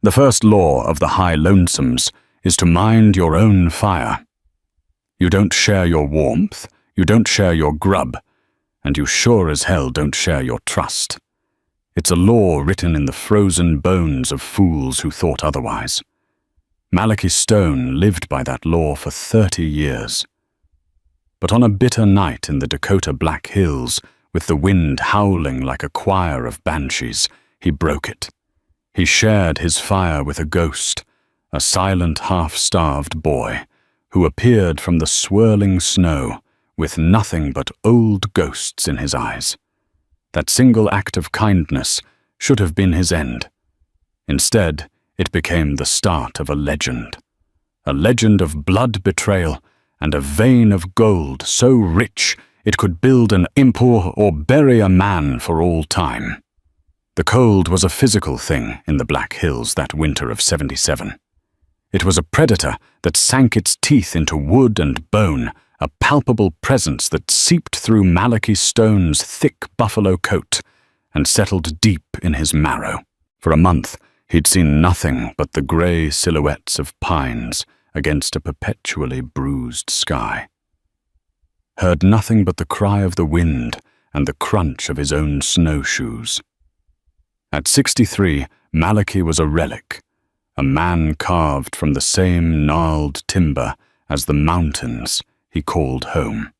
The first law of the High Lonesomes is to mind your own fire. You don't share your warmth, you don't share your grub, and you sure as hell don't share your trust. It's a law written in the frozen bones of fools who thought otherwise. Malachi Stone lived by that law for 30 years. But on a bitter night in the Dakota Black Hills, with the wind howling like a choir of banshees, he broke it. He shared his fire with a ghost, a silent, half-starved boy, who appeared from the swirling snow with nothing but old ghosts in his eyes. That single act of kindness should have been his end. Instead, it became the start of a legend of blood betrayal and a vein of gold so rich it could build an empire or bury a man for all time. The cold was a physical thing in the Black Hills that winter of '77. It was a predator that sank its teeth into wood and bone, a palpable presence that seeped through Malachi Stone's thick buffalo coat and settled deep in his marrow. For a month, he'd seen nothing but the grey silhouettes of pines against a perpetually bruised sky. Heard nothing but the cry of the wind and the crunch of his own snowshoes. At 63, Malachi was a relic, a man carved from the same gnarled timber as the mountains he called home.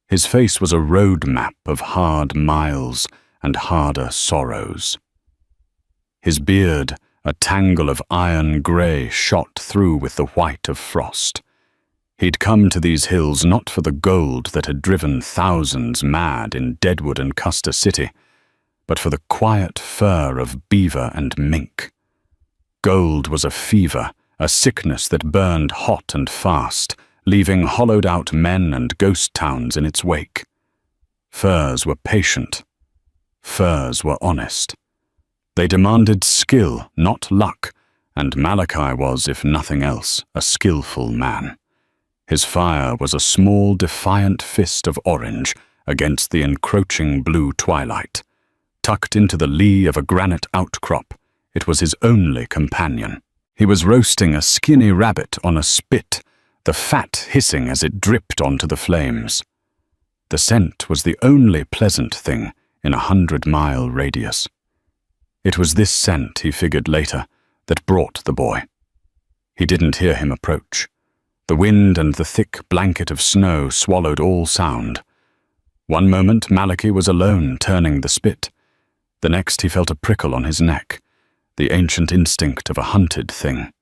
His face was a road map of hard miles and harder sorrows. His beard, a tangle of iron grey shot through with the white of frost. He'd come to these hills not for the gold that had driven thousands mad in Deadwood and Custer City, but for the quiet fur of beaver and mink. Gold was a fever, a sickness that burned hot and fast, leaving hollowed-out men and ghost towns in its wake. Furs were patient. Furs were honest. They demanded skill, not luck, and Malachi was, if nothing else, a skillful man. His fire was a small, defiant fist of orange against the encroaching blue twilight. Tucked into the lee of a granite outcrop, it was his only companion. He was roasting a skinny rabbit on a spit, the fat hissing as it dripped onto the flames. The scent was the only pleasant thing in a 100-mile radius. It was this scent, he figured later, that brought the boy. He didn't hear him approach. The wind and the thick blanket of snow swallowed all sound. One moment Malachi was alone, turning the spit. The next he felt a prickle on his neck, the ancient instinct of a hunted thing.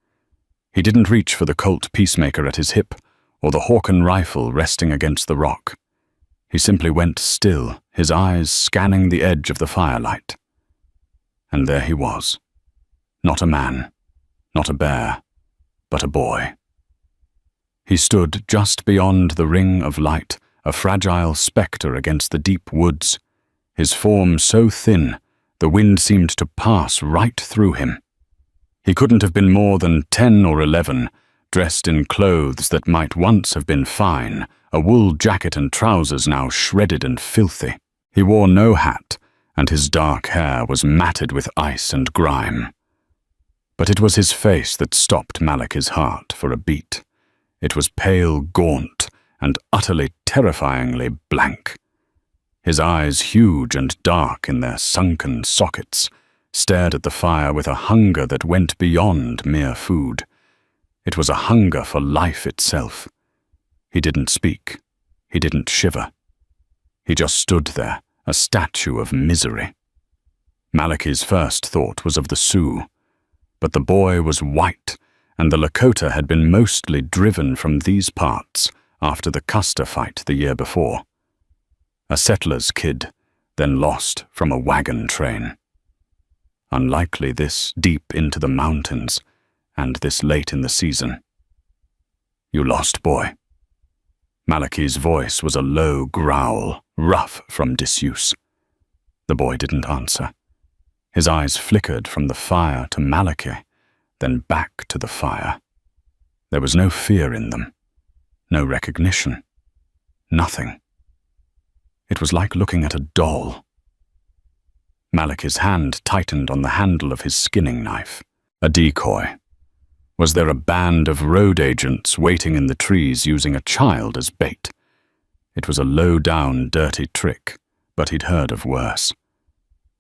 He didn't reach for the Colt Peacemaker at his hip, or the Hawken rifle resting against the rock. He simply went still, his eyes scanning the edge of the firelight. And there he was. Not a man, not a bear, but a boy. He stood just beyond the ring of light, a fragile spectre against the deep woods, his form so thin the wind seemed to pass right through him. He couldn't have been more than 10 or 11, dressed in clothes that might once have been fine, a wool jacket and trousers now shredded and filthy. He wore no hat, and his dark hair was matted with ice and grime. But it was his face that stopped Malachi's heart for a beat. It was pale, gaunt, and utterly terrifyingly blank. His eyes, huge and dark in their sunken sockets, stared at the fire with a hunger that went beyond mere food. It was a hunger for life itself. He didn't speak. He didn't shiver. He just stood there, a statue of misery. Malachi's first thought was of the Sioux, but the boy was white, and the Lakota had been mostly driven from these parts after the Custer fight the year before. A settler's kid, then lost from a wagon train. Unlikely this deep into the mountains, and this late in the season. "You lost, boy." Malachi's voice was a low growl, rough from disuse. The boy didn't answer. His eyes flickered from the fire to Malachi, then back to the fire. There was no fear in them, no recognition, nothing. It was like looking at a doll. Malachi's hand tightened on the handle of his skinning knife. A decoy. Was there a band of road agents waiting in the trees using a child as bait? It was a low-down, dirty trick, but he'd heard of worse.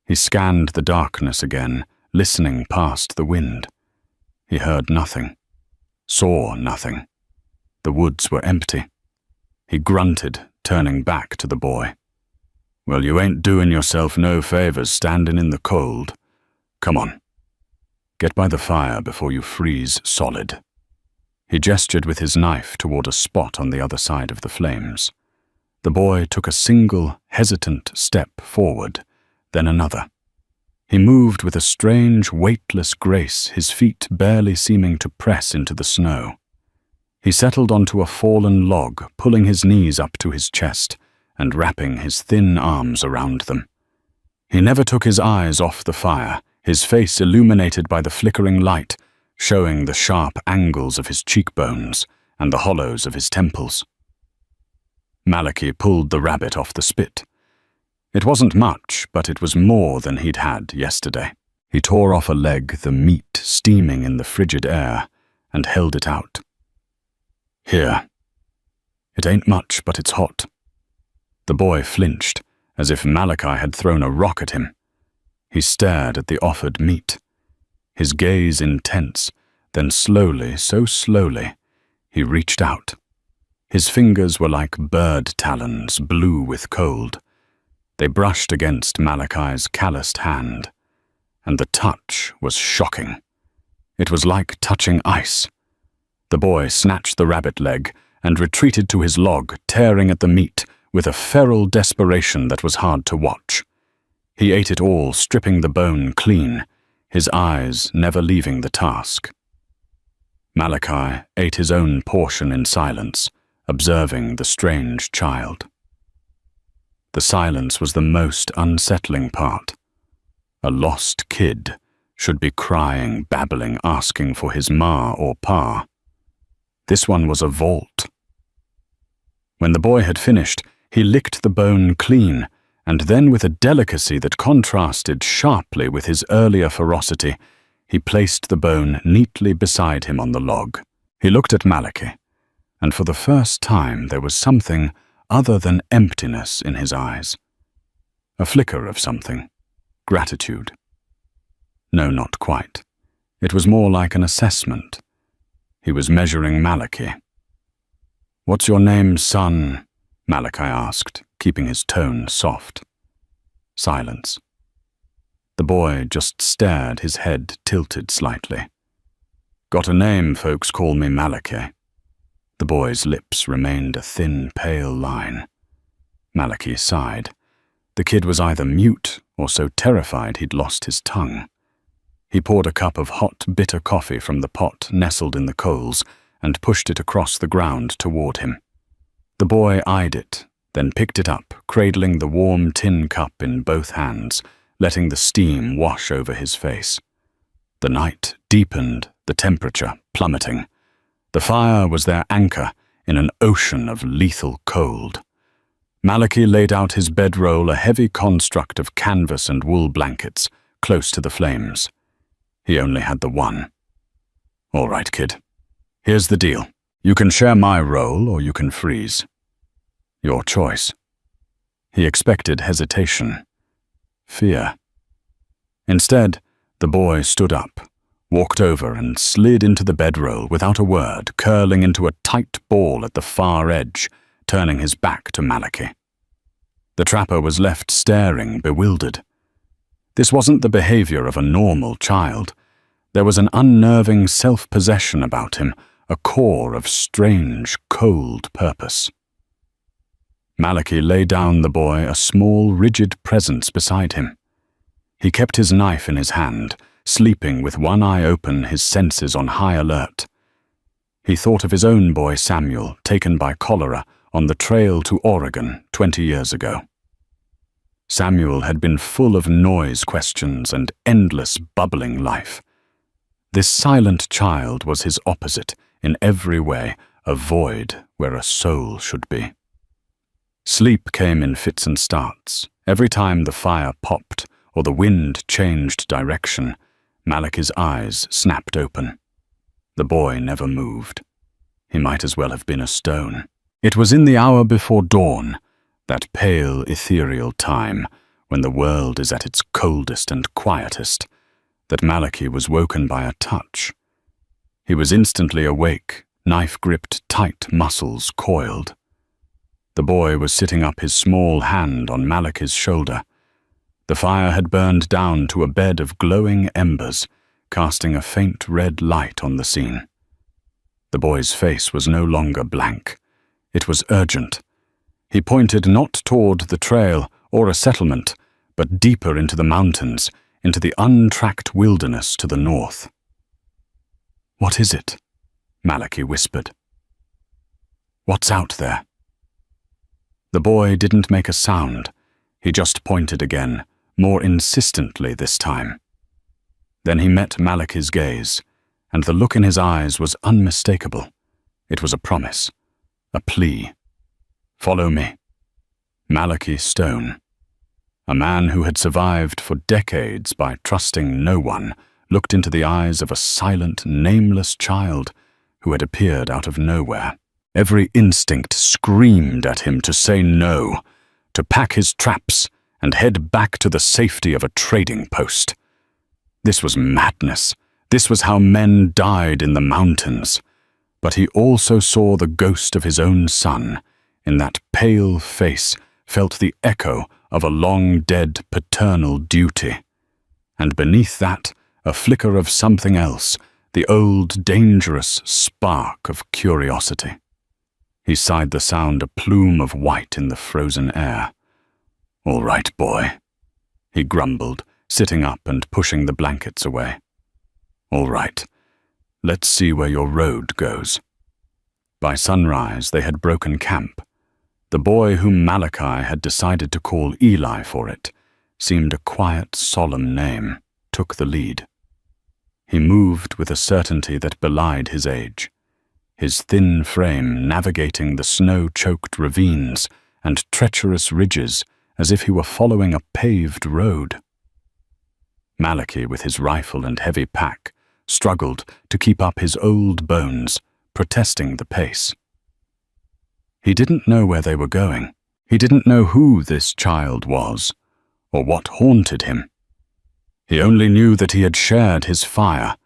He scanned the darkness again, listening past the wind. He heard nothing, saw nothing. The woods were empty. He grunted, turning back to the boy. "Well, you ain't doing yourself no favors standing in the cold. Come on. Get by the fire before you freeze solid." He gestured with his knife toward a spot on the other side of the flames. The boy took a single, hesitant step forward, then another. He moved with a strange, weightless grace, his feet barely seeming to press into the snow. He settled onto a fallen log, pulling his knees up to his chest and wrapping his thin arms around them. He never took his eyes off the fire, his face illuminated by the flickering light, showing the sharp angles of his cheekbones and the hollows of his temples. Malachi pulled the rabbit off the spit. It wasn't much, but it was more than he'd had yesterday. He tore off a leg, the meat steaming in the frigid air, and held it out. "Here. It ain't much, but it's hot." The boy flinched, as if Malachi had thrown a rock at him. He stared at the offered meat, his gaze intense, then slowly, so slowly, he reached out. His fingers were like bird talons, blue with cold. They brushed against Malachi's calloused hand, and the touch was shocking. It was like touching ice. The boy snatched the rabbit leg and retreated to his log, tearing at the meat with a feral desperation that was hard to watch. He ate it all, stripping the bone clean, his eyes never leaving the task. Malachi ate his own portion in silence, observing the strange child. The silence was the most unsettling part. A lost kid should be crying, babbling, asking for his ma or pa. This one was a vault. When the boy had finished, he licked the bone clean, and then with a delicacy that contrasted sharply with his earlier ferocity, he placed the bone neatly beside him on the log. He looked at Malachi, and for the first time there was something other than emptiness in his eyes. A flicker of something. Gratitude. No, not quite. It was more like an assessment. He was measuring Malachi. "What's your name, son?" Malachi asked, keeping his tone soft. Silence. The boy just stared, his head tilted slightly. "Got a name, folks call me Malachi." The boy's lips remained a thin, pale line. Malachi sighed. The kid was either mute or so terrified he'd lost his tongue. He poured a cup of hot, bitter coffee from the pot nestled in the coals and pushed it across the ground toward him. The boy eyed it, then picked it up, cradling the warm tin cup in both hands, letting the steam wash over his face. The night deepened, the temperature plummeting. The fire was their anchor in an ocean of lethal cold. Malachi laid out his bedroll, a heavy construct of canvas and wool blankets, close to the flames. He only had the one. "All right, kid. Here's the deal. You can share my roll or you can freeze. Your choice." He expected hesitation, fear. Instead, the boy stood up, walked over and slid into the bedroll without a word, curling into a tight ball at the far edge, turning his back to Malachi. The trapper was left staring, bewildered. This wasn't the behavior of a normal child. There was an unnerving self-possession about him, a core of strange, cold purpose. Malachi lay down the boy, a small, rigid presence beside him. He kept his knife in his hand, sleeping with one eye open, his senses on high alert. He thought of his own boy Samuel, taken by cholera on the trail to Oregon 20 years ago. Samuel had been full of noise questions and endless bubbling life. This silent child was his opposite in every way, a void where a soul should be. Sleep came in fits and starts, every time the fire popped or the wind changed direction, Malachi's eyes snapped open. The boy never moved. He might as well have been a stone. It was in the hour before dawn, that pale, ethereal time when the world is at its coldest and quietest, that Malachi was woken by a touch. He was instantly awake, knife-gripped, tight muscles coiled. The boy was sitting up, his small hand on Malachi's shoulder. The fire had burned down to a bed of glowing embers, casting a faint red light on the scene. The boy's face was no longer blank. It was urgent. He pointed not toward the trail or a settlement, but deeper into the mountains, into the untracked wilderness to the north. "What is it?" Malachi whispered. "What's out there?" The boy didn't make a sound. He just pointed again, more insistently this time. Then he met Malachi's gaze, and the look in his eyes was unmistakable. It was a promise, a plea. "Follow me." Malachi Stone, a man who had survived for decades by trusting no one, looked into the eyes of a silent, nameless child who had appeared out of nowhere. Every instinct screamed at him to say no, to pack his traps and head back to the safety of a trading post. This was madness. This was how men died in the mountains. But he also saw the ghost of his own son. In that pale face felt the echo of a long-dead paternal duty. And beneath that, a flicker of something else, the old, dangerous spark of curiosity. He sighed the sound, a plume of white in the frozen air. "All right, boy," he grumbled, sitting up and pushing the blankets away. "All right, let's see where your road goes." By sunrise, they had broken camp. The boy whom Malachi had decided to call Eli for it seemed a quiet, solemn name, took the lead. He moved with a certainty that belied his age, his thin frame navigating the snow-choked ravines and treacherous ridges as if he were following a paved road. Malachi, with his rifle and heavy pack, struggled to keep up his old bones, protesting the pace. He didn't know where they were going. He didn't know who this child was, or what haunted him. He only knew that he had shared his fire,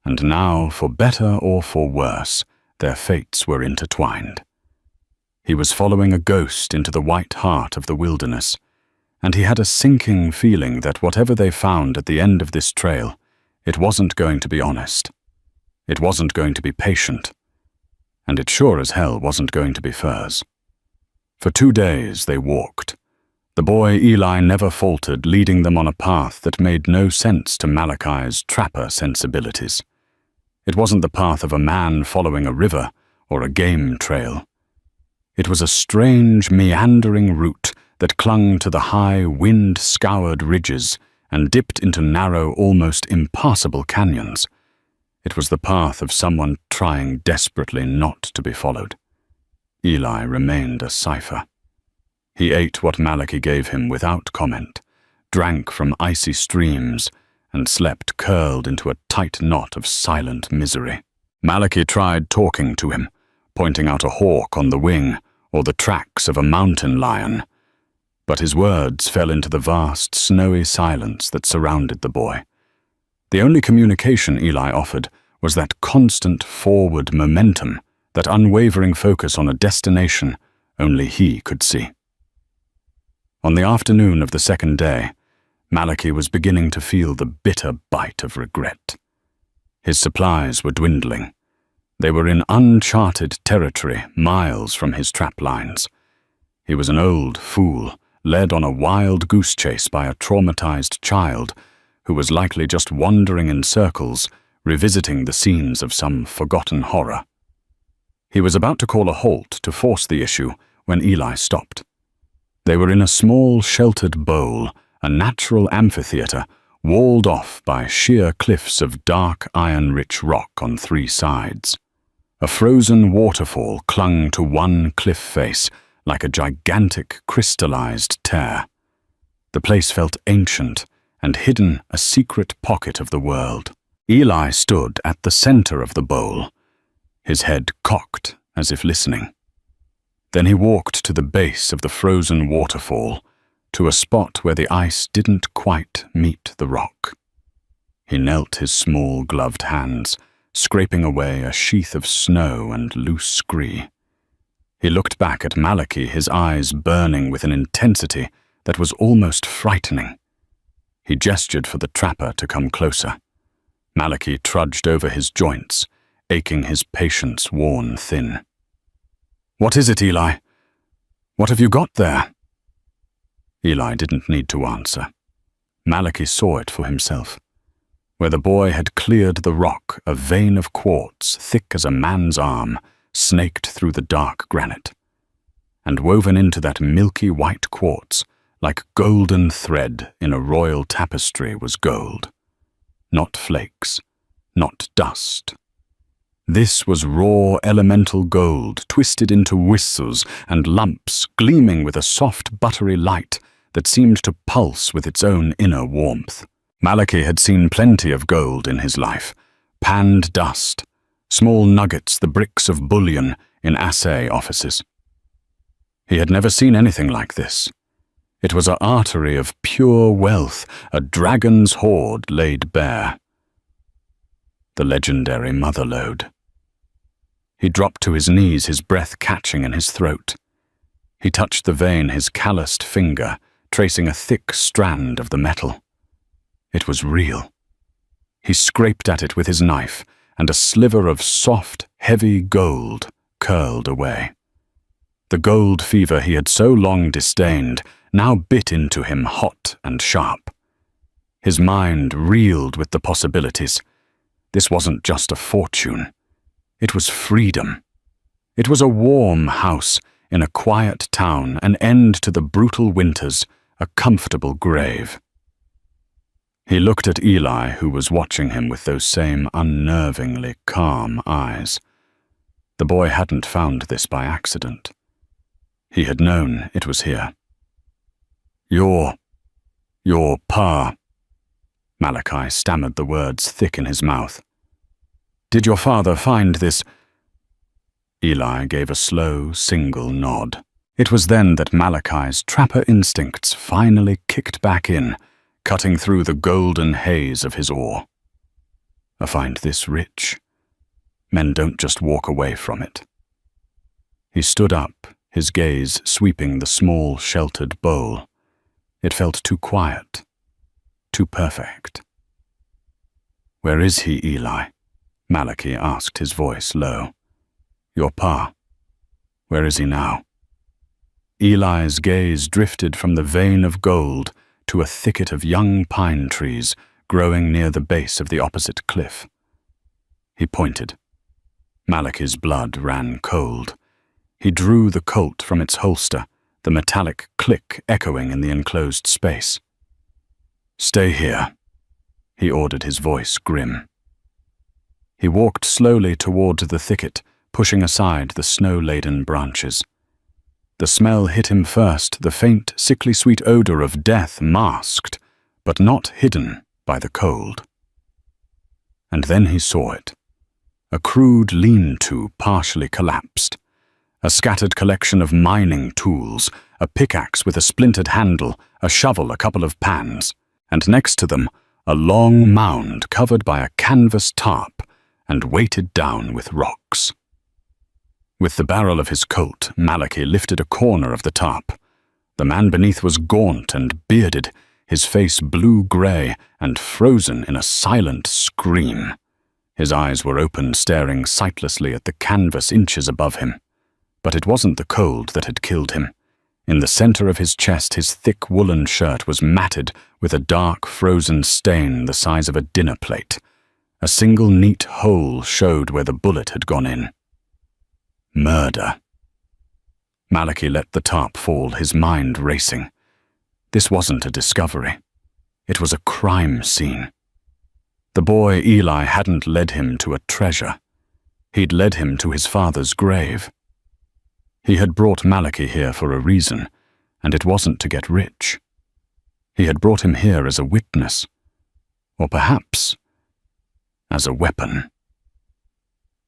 and now, for better or for worse, their fates were intertwined. He was following a ghost into the white heart of the wilderness, and he had a sinking feeling that whatever they found at the end of this trail, it wasn't going to be honest. It wasn't going to be patient, and it sure as hell wasn't going to be furs. For 2 days they walked. The boy Eli never faltered, leading them on a path that made no sense to Malachi's trapper sensibilities. It wasn't the path of a man following a river or a game trail. It was a strange, meandering route that clung to the high, wind-scoured ridges and dipped into narrow, almost impassable canyons. It was the path of someone trying desperately not to be followed. Eli remained a cipher. He ate what Malachi gave him without comment, drank from icy streams, and slept curled into a tight knot of silent misery. Malachi tried talking to him, pointing out a hawk on the wing or the tracks of a mountain lion, but his words fell into the vast, snowy silence that surrounded the boy. The only communication Eli offered was that constant forward momentum, that unwavering focus on a destination only he could see. On the afternoon of the second day, Malachi was beginning to feel the bitter bite of regret. His supplies were dwindling. They were in uncharted territory, miles from his trap lines. He was an old fool, led on a wild goose chase by a traumatized child who was likely just wandering in circles, revisiting the scenes of some forgotten horror. He was about to call a halt to force the issue when Eli stopped. They were in a small, sheltered bowl, a natural amphitheater, walled off by sheer cliffs of dark, iron-rich rock on 3 sides. A frozen waterfall clung to one cliff face like a gigantic, crystallized tear. The place felt ancient and hidden a secret pocket of the world. Eli stood at the center of the bowl, his head cocked as if listening. Then he walked to the base of the frozen waterfall, to a spot where the ice didn't quite meet the rock. He knelt his small gloved hands, scraping away a sheath of snow and loose scree. He looked back at Malachi, his eyes burning with an intensity that was almost frightening. He gestured for the trapper to come closer. Malachi trudged over his joints, aching his patience worn thin. "What is it, Eli? What have you got there?" Eli didn't need to answer. Malachi saw it for himself. Where the boy had cleared the rock, a vein of quartz, thick as a man's arm, snaked through the dark granite. And woven into that milky white quartz, like golden thread in a royal tapestry, was gold. Not flakes, not dust. This was raw elemental gold, twisted into whistles and lumps, gleaming with a soft buttery light that seemed to pulse with its own inner warmth. Malachi had seen plenty of gold in his life, panned dust, small nuggets, the bricks of bullion in assay offices. He had never seen anything like this. It was an artery of pure wealth, a dragon's hoard laid bare. The legendary motherlode. He dropped to his knees, his breath catching in his throat. He touched the vein, his calloused finger tracing a thick strand of the metal. It was real. He scraped at it with his knife, and a sliver of soft, heavy gold curled away. The gold fever he had so long disdained now bit into him hot and sharp. His mind reeled with the possibilities. This wasn't just a fortune. It was freedom. It was a warm house in a quiet town, an end to the brutal winters, a comfortable grave. He looked at Eli, who was watching him with those same unnervingly calm eyes. The boy hadn't found this by accident. He had known it was here. Your pa. Malachi stammered the words thick in his mouth. "Did your father find this?" Eli gave a slow, single nod. It was then that Malachi's trapper instincts finally kicked back in, cutting through the golden haze of his awe. "I find this rich. Men don't just walk away from it." He stood up, his gaze sweeping the small, sheltered bowl. It felt too quiet, too perfect. "Where is he, Eli?" Malachi asked, his voice low. "Your pa. Where is he now?" Eli's gaze drifted from the vein of gold to a thicket of young pine trees growing near the base of the opposite cliff. He pointed. Malachi's blood ran cold. He drew the Colt from its holster, the metallic click echoing in the enclosed space. "Stay here," he ordered, his voice grim. He walked slowly toward the thicket, pushing aside the snow-laden branches. The smell hit him first, the faint, sickly sweet odor of death masked, but not hidden by the cold. And then he saw it. A crude lean-to partially collapsed. A scattered collection of mining tools, a pickaxe with a splintered handle, a shovel, a couple of pans, and next to them, a long mound covered by a canvas tarp and weighted down with rocks. With the barrel of his Colt, Malachi lifted a corner of the tarp. The man beneath was gaunt and bearded, his face blue-gray and frozen in a silent scream. His eyes were open, staring sightlessly at the canvas inches above him. But it wasn't the cold that had killed him. In the center of his chest, his thick woolen shirt was matted with a dark, frozen stain the size of a dinner plate. A single neat hole showed where the bullet had gone in. Murder. Malachi let the tarp fall, his mind racing. This wasn't a discovery. It was a crime scene. The boy Eli hadn't led him to a treasure. He'd led him to his father's grave. He had brought Malachi here for a reason, and it wasn't to get rich. He had brought him here as a witness, or perhaps as a weapon.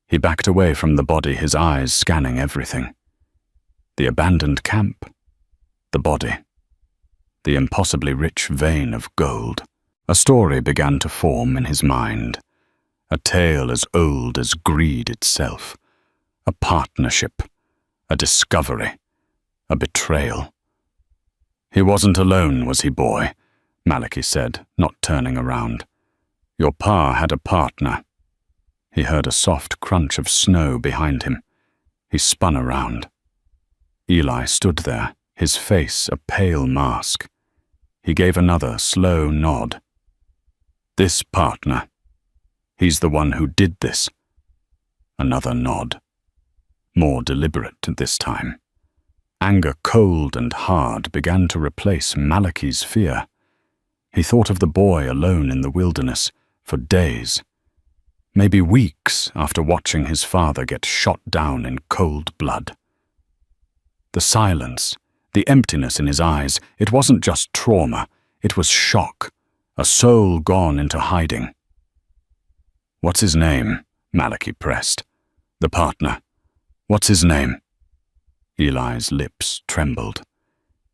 He backed away from the body, his eyes scanning everything. The abandoned camp, the body, the impossibly rich vein of gold. A story began to form in his mind, a tale as old as greed itself, a partnership, a discovery, a betrayal. He wasn't alone, was he, boy? Malachi said, not turning around. Your pa had a partner. He heard a soft crunch of snow behind him. He spun around. Eli stood there, his face a pale mask. He gave another slow nod. This partner. He's the one who did this. Another nod. More deliberate this time. Anger cold and hard began to replace Malachi's fear. He thought of the boy alone in the wilderness for days, maybe weeks after watching his father get shot down in cold blood. The silence, the emptiness in his eyes, it wasn't just trauma, it was shock, a soul gone into hiding. What's his name? Malachi pressed. The partner. What's his name? Eli's lips trembled.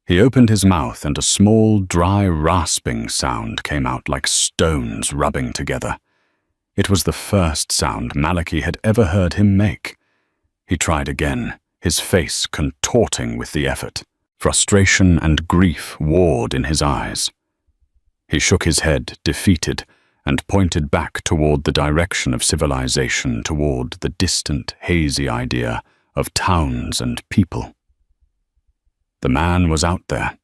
He opened his mouth and a small, dry, rasping sound came out like stones rubbing together. It was the first sound Malachi had ever heard him make. He tried again, his face contorting with the effort. Frustration and grief warred in his eyes. He shook his head, defeated, and pointed back toward the direction of civilization, toward the distant, hazy idea of towns and people. The man was out there.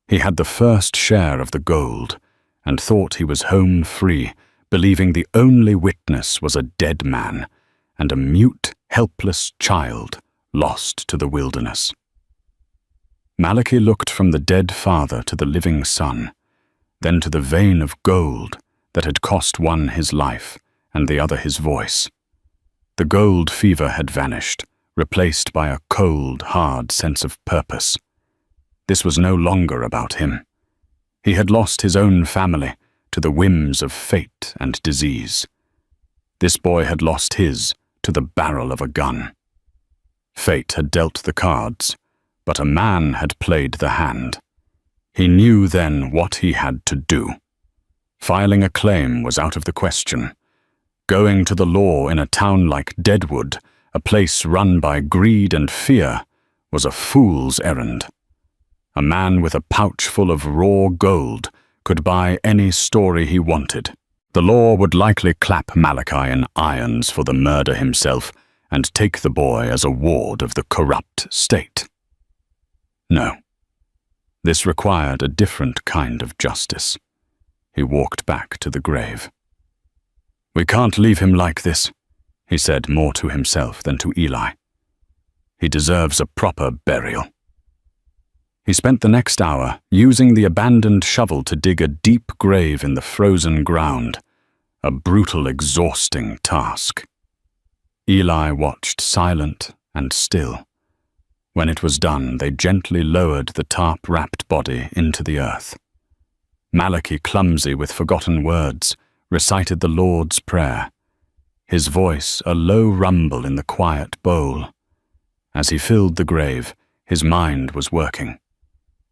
He had the first share of the gold, and thought he was home free, believing the only witness was a dead man, and a mute, helpless child lost to the wilderness. Malachi looked from the dead father to the living son, then to the vein of gold that had cost one his life and the other his voice. The gold fever had vanished, replaced by a cold, hard sense of purpose. This was no longer about him. He had lost his own family to the whims of fate and disease. This boy had lost his to the barrel of a gun. Fate had dealt the cards, but a man had played the hand. He knew then what he had to do. Filing a claim was out of the question. Going to the law in a town like Deadwood, a place run by greed and fear, was a fool's errand. A man with a pouch full of raw gold could buy any story he wanted. The law would likely clap Malachi in irons for the murder himself and take the boy as a ward of the corrupt state. No. This required a different kind of justice. He walked back to the grave. We can't leave him like this, he said more to himself than to Eli. He deserves a proper burial. He spent the next hour using the abandoned shovel to dig a deep grave in the frozen ground, a brutal, exhausting task. Eli watched silent and still. When it was done, they gently lowered the tarp-wrapped body into the earth. Malachi, clumsy with forgotten words, recited the Lord's Prayer, his voice a low rumble in the quiet bowl. As he filled the grave, his mind was working.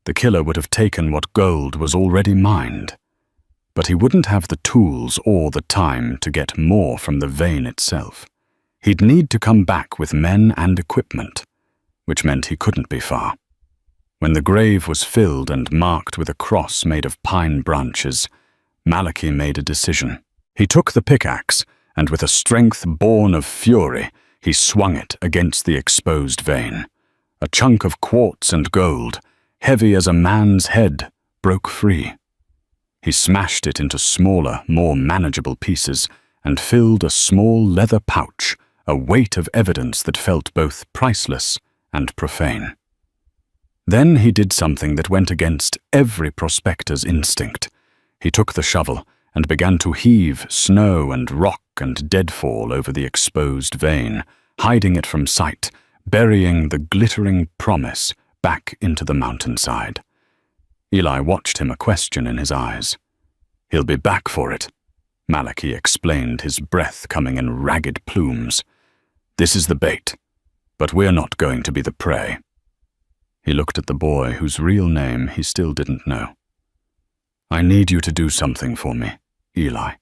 The killer would have taken what gold was already mined, but he wouldn't have the tools or the time to get more from the vein itself. He'd need to come back with men and equipment, which meant he couldn't be far. When the grave was filled and marked with a cross made of pine branches, Malachi made a decision. He took the pickaxe, and with a strength born of fury, he swung it against the exposed vein. A chunk of quartz and gold, heavy as a man's head, broke free. He smashed it into smaller, more manageable pieces and filled a small leather pouch, a weight of evidence that felt both priceless and profane. Then he did something that went against every prospector's instinct. He took the shovel and began to heave snow and rock and deadfall over the exposed vein, hiding it from sight, burying the glittering promise back into the mountainside. Eli watched him, a question in his eyes. "He'll be back for it," Malachi explained, his breath coming in ragged plumes. "This is the bait, but we're not going to be the prey." He looked at the boy whose real name he still didn't know. "I need you to do something for me, Eli.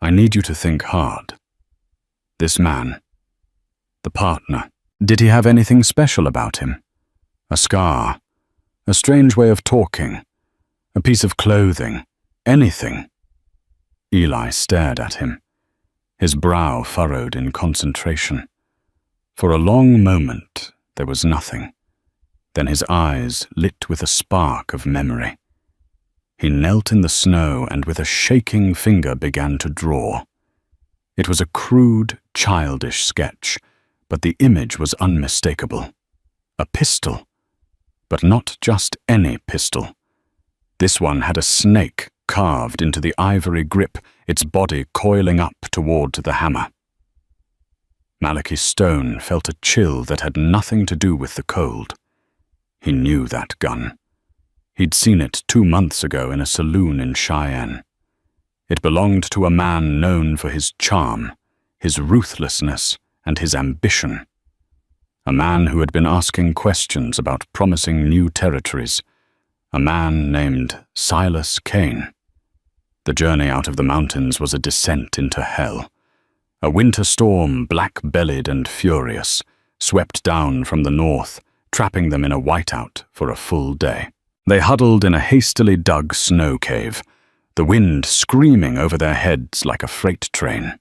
I need you to think hard. This man, the partner, did he have anything special about him? A scar, a strange way of talking, a piece of clothing, anything?" Eli stared at him, his brow furrowed in concentration. For a long moment there was nothing. Then his eyes lit with a spark of memory. He knelt in the snow and with a shaking finger began to draw. It was a crude, childish sketch, but the image was unmistakable. A pistol, but not just any pistol. This one had a snake carved into the ivory grip, its body coiling up toward the hammer. Malachi Stone felt a chill that had nothing to do with the cold. He knew that gun. He'd seen it 2 months ago in a saloon in Cheyenne. It belonged to a man known for his charm, his ruthlessness, and his ambition. A man who had been asking questions about promising new territories. A man named Silas Kane. The journey out of the mountains was a descent into hell. A winter storm, black-bellied and furious, swept down from the north, trapping them in a whiteout for a full day. They huddled in a hastily dug snow cave, the wind screaming over their heads like a freight train.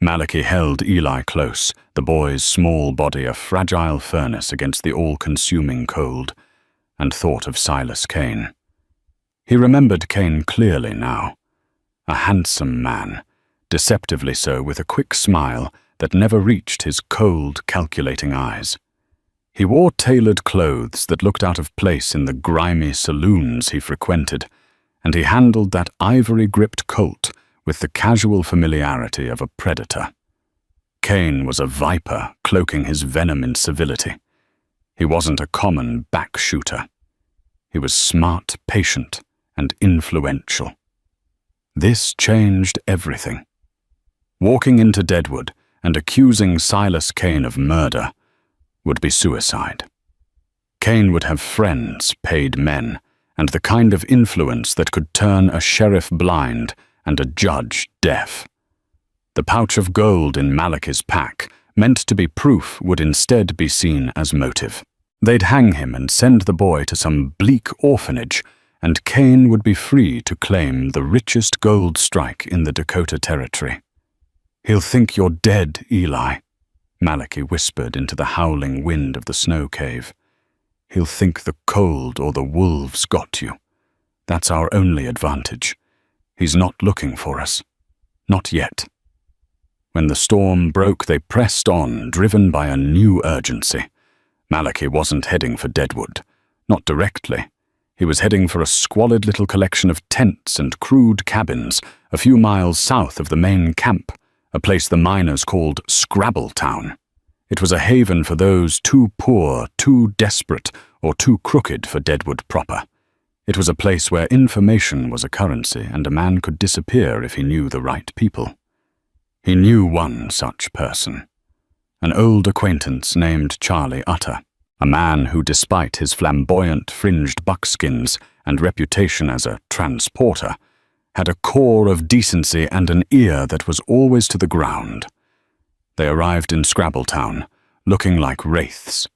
Malachi held Eli close, the boy's small body a fragile furnace against the all-consuming cold, and thought of Silas Kane. He remembered Kane clearly now. A handsome man, deceptively so, with a quick smile that never reached his cold, calculating eyes. He wore tailored clothes that looked out of place in the grimy saloons he frequented, and he handled that ivory-gripped Colt with the casual familiarity of a predator. Kane was a viper cloaking his venom in civility. He wasn't a common back-shooter. He was smart, patient, and influential. This changed everything. Walking into Deadwood and accusing Silas Kane of murder would be suicide. Kane would have friends, paid men, and the kind of influence that could turn a sheriff blind and a judge deaf. The pouch of gold in Malachi's pack, meant to be proof, would instead be seen as motive. They'd hang him and send the boy to some bleak orphanage, and Kane would be free to claim the richest gold strike in the Dakota Territory. "He'll think you're dead, Eli," Malachi whispered into the howling wind of the snow cave. "He'll think the cold or the wolves got you. That's our only advantage. He's not looking for us. Not yet." When the storm broke, they pressed on, driven by a new urgency. Malachi wasn't heading for Deadwood. Not directly. He was heading for a squalid little collection of tents and crude cabins a few miles south of the main camp, a place the miners called Scrabbletown. It was a haven for those too poor, too desperate, or too crooked for Deadwood proper. It was a place where information was a currency and a man could disappear if he knew the right people. He knew one such person. An old acquaintance named Charlie Utter, a man who, despite his flamboyant fringed buckskins and reputation as a transporter, had a core of decency and an ear that was always to the ground. They arrived in Scrabbletown, looking like wraiths.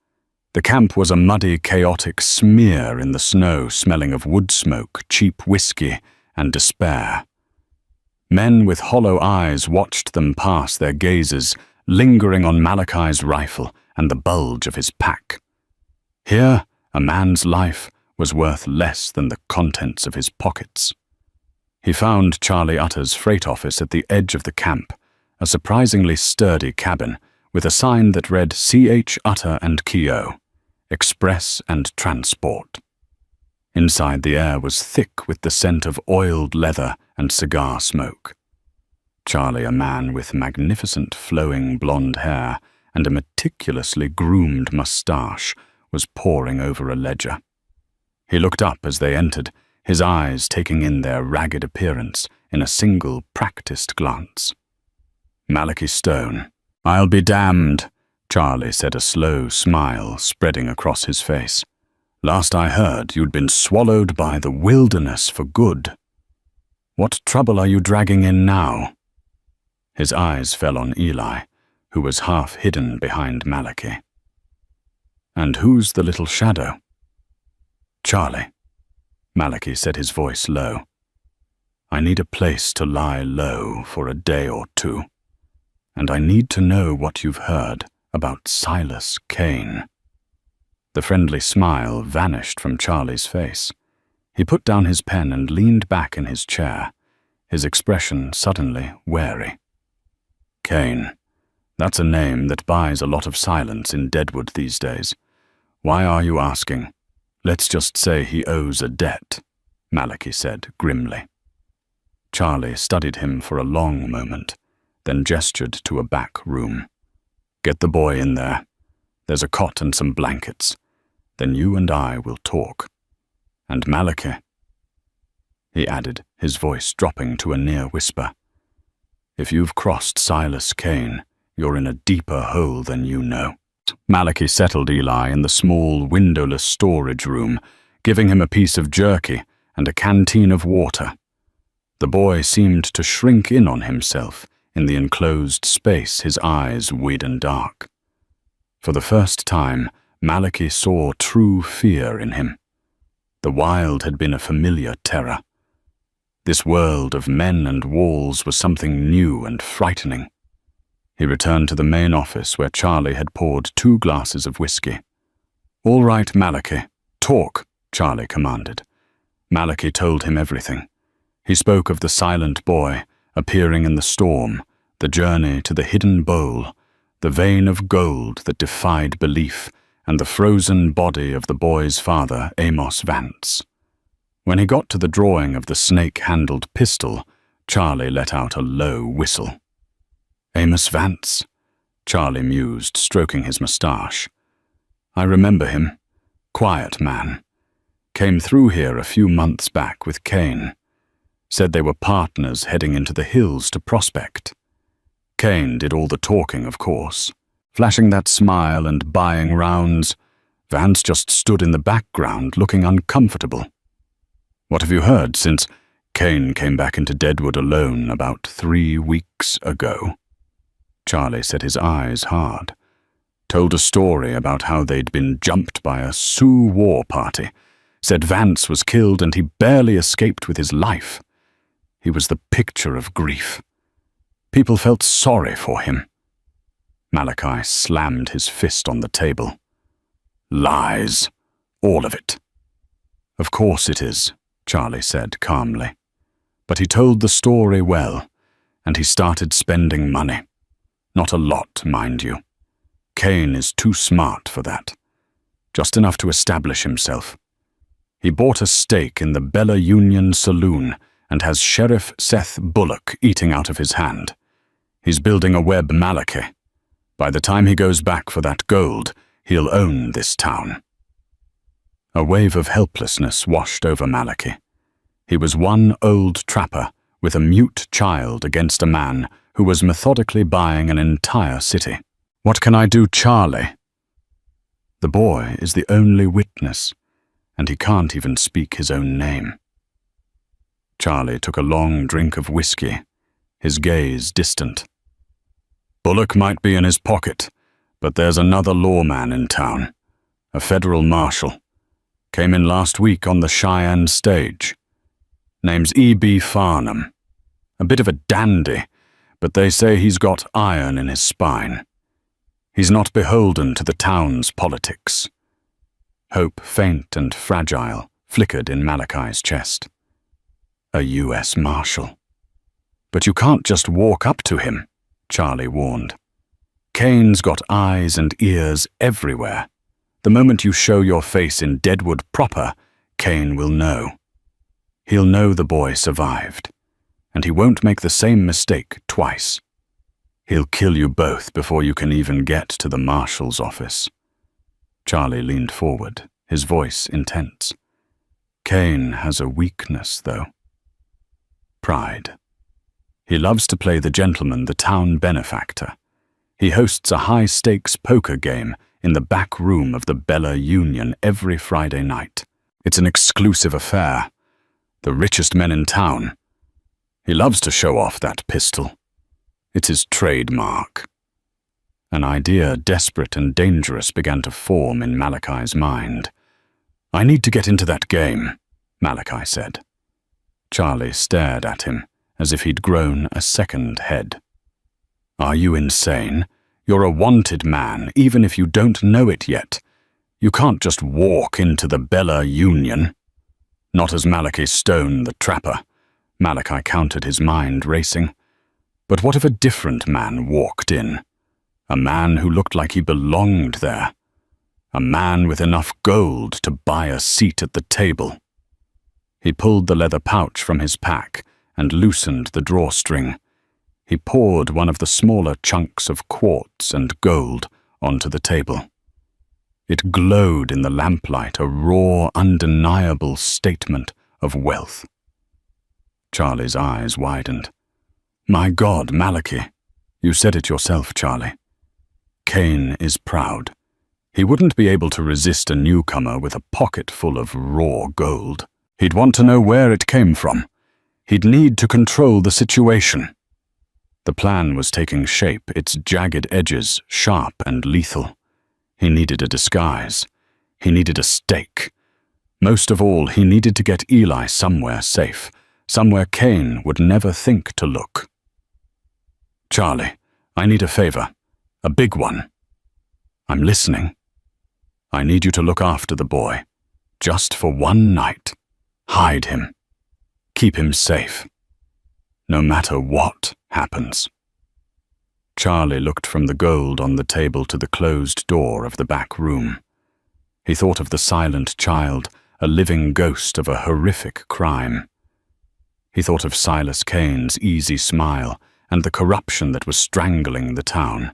The camp was a muddy, chaotic smear in the snow, smelling of wood smoke, cheap whiskey, and despair. Men with hollow eyes watched them pass, their gazes lingering on Malachi's rifle and the bulge of his pack. Here, a man's life was worth less than the contents of his pockets. He found Charlie Utter's freight office at the edge of the camp, a surprisingly sturdy cabin with a sign that read C.H. Utter and Keogh, Express and Transport. Inside, the air was thick with the scent of oiled leather and cigar smoke. Charlie, a man with magnificent flowing blonde hair and a meticulously groomed mustache, was poring over a ledger. He looked up as they entered, his eyes taking in their ragged appearance in a single practiced glance. Malachi Stone. "I'll be damned," Charlie said, a slow smile spreading across his face. "Last I heard, you'd been swallowed by the wilderness for good. What trouble are you dragging in now?" His eyes fell on Eli, who was half hidden behind Malachi. "And who's the little shadow?" "Charlie," Malachi said, his voice low. "I need a place to lie low for a day or two, and I need to know what you've heard about Silas Kane." The friendly smile vanished from Charlie's face. He put down his pen and leaned back in his chair, his expression suddenly wary. "Kane. That's a name that buys a lot of silence in Deadwood these days. Why are you asking? Let's just say he owes a debt," Malachi said grimly. Charlie studied him for a long moment, then gestured to a back room. "Get the boy in there. There's a cot and some blankets. Then you and I will talk. And Malachi," he added, his voice dropping to a near whisper, "if you've crossed Silas Kane, you're in a deeper hole than you know." Malachi settled Eli in the small, windowless storage room, giving him a piece of jerky and a canteen of water. The boy seemed to shrink in on himself in the enclosed space, his eyes weird and dark. For the first time, Malachi saw true fear in him. The wild had been a familiar terror. This world of men and walls was something new and frightening. He returned to the main office where Charlie had poured 2 glasses of whiskey. "All right, Malachi, talk," Charlie commanded. Malachi told him everything. He spoke of the silent boy appearing in the storm, the journey to the hidden bowl, the vein of gold that defied belief, and the frozen body of the boy's father, Amos Vance. When he got to the drawing of the snake-handled pistol, Charlie let out a low whistle. "Amos Vance," Charlie mused, stroking his moustache. "I remember him. Quiet man. Came through here a few months back with Kane. Said they were partners heading into the hills to prospect. Kane did all the talking, of course, flashing that smile and buying rounds. Vance just stood in the background, looking uncomfortable. What have you heard since Kane came back into Deadwood alone about 3 weeks ago?" Charlie set his eyes hard. Told a story about how they'd been jumped by a Sioux war party. Said Vance was killed and he barely escaped with his life. He was the picture of grief. People felt sorry for him. Malachi slammed his fist on the table. "Lies. All of it." "Of course it is," Charlie said calmly. But he told the story well, and he started spending money. Not a lot, mind you. Kane is too smart for that. Just enough to establish himself. He bought a stake in the Bella Union Saloon and has Sheriff Seth Bullock eating out of his hand. He's building a web Malachi. By the time he goes back for that gold, he'll own this town. A wave of helplessness washed over Malachi. He was one old trapper with a mute child against a man who was methodically buying an entire city. "What can I do, Charlie?" The boy is the only witness, and he can't even speak his own name. Charlie took a long drink of whiskey, his gaze distant. "Bullock might be in his pocket, but there's another lawman in town, a federal marshal. Came in last week on the Cheyenne stage. Name's E.B. Farnham. A bit of a dandy, but they say he's got iron in his spine. He's not beholden to the town's politics." Hope, faint and fragile, flickered in Malachi's chest. A U.S. Marshal. "But you can't just walk up to him," Charlie warned. "Kane's got eyes and ears everywhere. The moment you show your face in Deadwood proper, Kane will know. He'll know the boy survived, and he won't make the same mistake twice. He'll kill you both before you can even get to the marshal's office." Charlie leaned forward, his voice intense. Cain has a weakness, though. Pride. He loves to play the gentleman, the town benefactor. He hosts a high-stakes poker game in the back room of the Bella Union every Friday night. It's an exclusive affair. The richest men in town. He loves to show off that pistol. It's his trademark. An idea desperate and dangerous began to form in Malachi's mind. "I need to get into that game," Malachi said. Charlie stared at him, as if he'd grown a second head. "Are you insane? You're a wanted man, even if you don't know it yet. You can't just walk into the Bella Union." Not as Malachi Stone, the trapper. Malachi counted, his mind racing. But what if a different man walked in? A man who looked like he belonged there. A man with enough gold to buy a seat at the table. He pulled the leather pouch from his pack and loosened the drawstring. He poured one of the smaller chunks of quartz and gold onto the table. It glowed in the lamplight, a raw, undeniable statement of wealth. Charlie's eyes widened. "My God, Malachi, you said it yourself, Charlie. Cain is proud. He wouldn't be able to resist a newcomer with a pocket full of raw gold. He'd want to know where it came from. He'd need to control the situation." The plan was taking shape, its jagged edges sharp and lethal. He needed a disguise. He needed a stake. Most of all, he needed to get Eli somewhere safe, somewhere Cain would never think to look. "Charlie, I need a favor. A big one." "I'm listening." "I need you to look after the boy. Just for one night. Hide him. Keep him safe. No matter what happens." Charlie looked from the gold on the table to the closed door of the back room. He thought of the silent child, a living ghost of a horrific crime. He thought of Silas Cain's easy smile and the corruption that was strangling the town.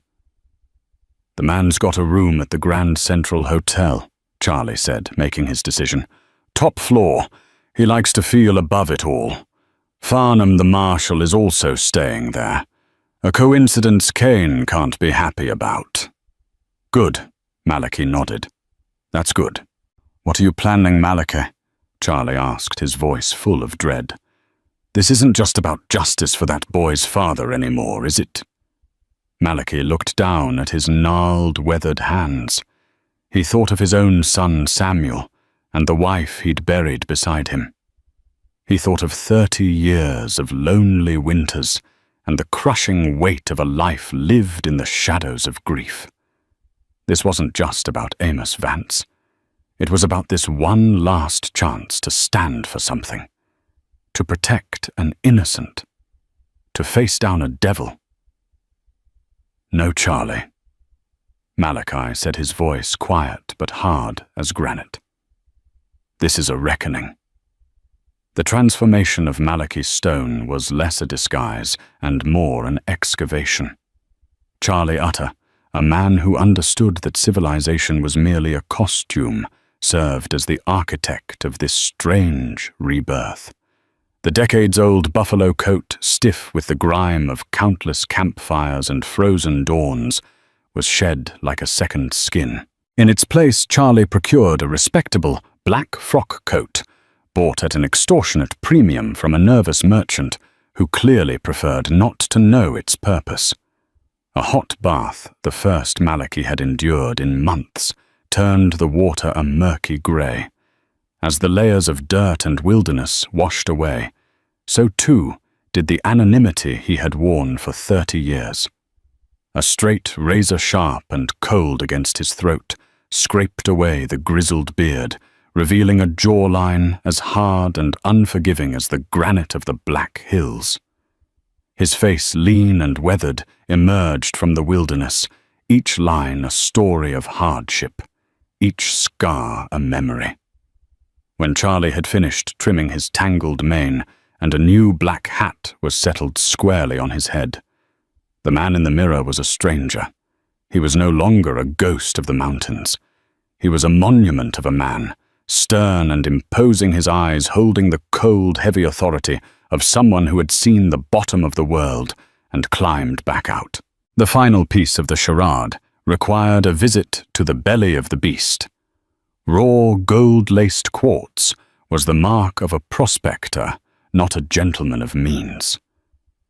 "The man's got a room at the Grand Central Hotel," Charlie said, making his decision. "Top floor. He likes to feel above it all. Farnham the Marshal is also staying there. A coincidence Cain can't be happy about." "Good," Malachi nodded. "That's good." "What are you planning, Malachi?" Charlie asked, his voice full of dread. "This isn't just about justice for that boy's father anymore, is it?" Malachi looked down at his gnarled, weathered hands. He thought of his own son Samuel and the wife he'd buried beside him. He thought of 30 years of lonely winters and the crushing weight of a life lived in the shadows of grief. This wasn't just about Amos Vance. It was about this one last chance to stand for something, to protect an innocent, to face down a devil. "No, Charlie." Malachi said, his voice quiet but hard as granite. "This is a reckoning." The transformation of Malachi Stone was less a disguise and more an excavation. Charlie Utter, a man who understood that civilization was merely a costume, served as the architect of this strange rebirth. The decades-old buffalo coat, stiff with the grime of countless campfires and frozen dawns, was shed like a second skin. In its place, Charlie procured a respectable black frock coat, bought at an extortionate premium from a nervous merchant who clearly preferred not to know its purpose. A hot bath, the first Malachi had endured in months, turned the water a murky grey. As the layers of dirt and wilderness washed away, so too did the anonymity he had worn for 30 years. A straight razor sharp and cold against his throat scraped away the grizzled beard, revealing a jawline as hard and unforgiving as the granite of the Black Hills. His face, lean and weathered, emerged from the wilderness, each line a story of hardship, each scar a memory. When Charlie had finished trimming his tangled mane and a new black hat was settled squarely on his head, the man in the mirror was a stranger. He was no longer a ghost of the mountains. He was a monument of a man, stern and imposing, his eyes holding the cold, heavy authority of someone who had seen the bottom of the world and climbed back out. The final piece of the charade required a visit to the belly of the beast. Raw, gold-laced quartz was the mark of a prospector, not a gentleman of means.